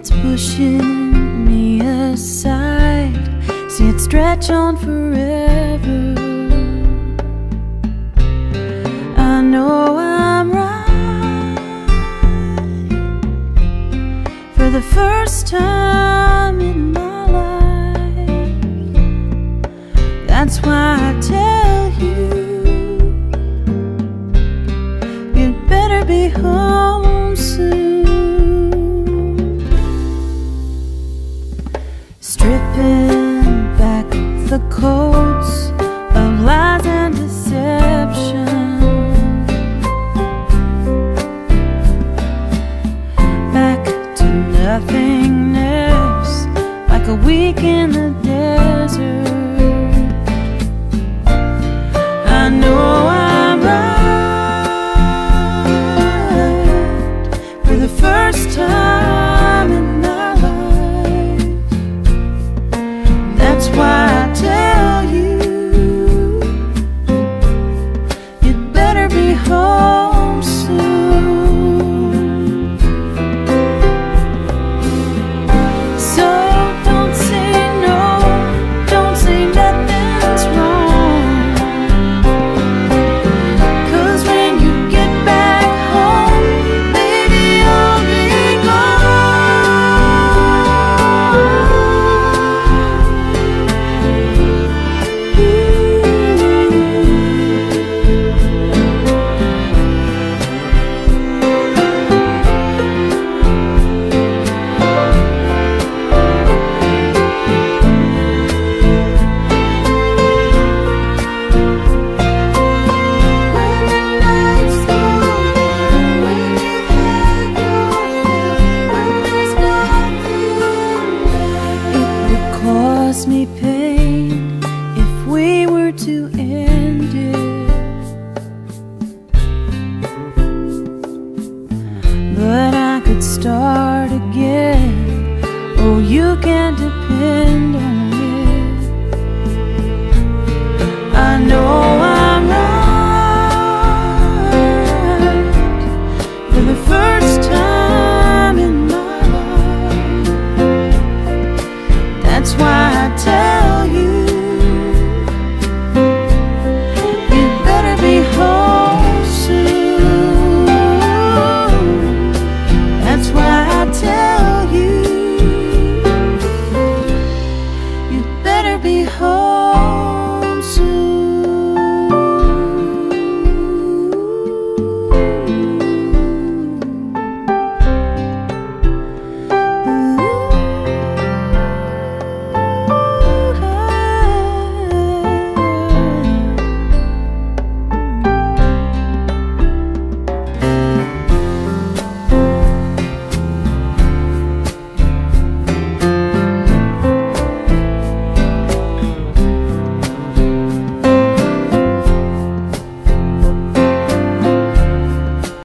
it's pushing me aside. See it stretch on forever. I know I'm right for the first time in my life. That's why I tell you, you'd better be home soon. Stripping back the coats of lies and deception, back to nothingness, like a week in the desert. I know I'm right for the first time in my life. That's why I tell you, you'd better be home soon. So don't say no, don't say nothing's wrong, 'cause when you get back home, baby, I'll be me pain if we were to end it, but I could start again. Oh, you can depend on it. I know I'm right for the first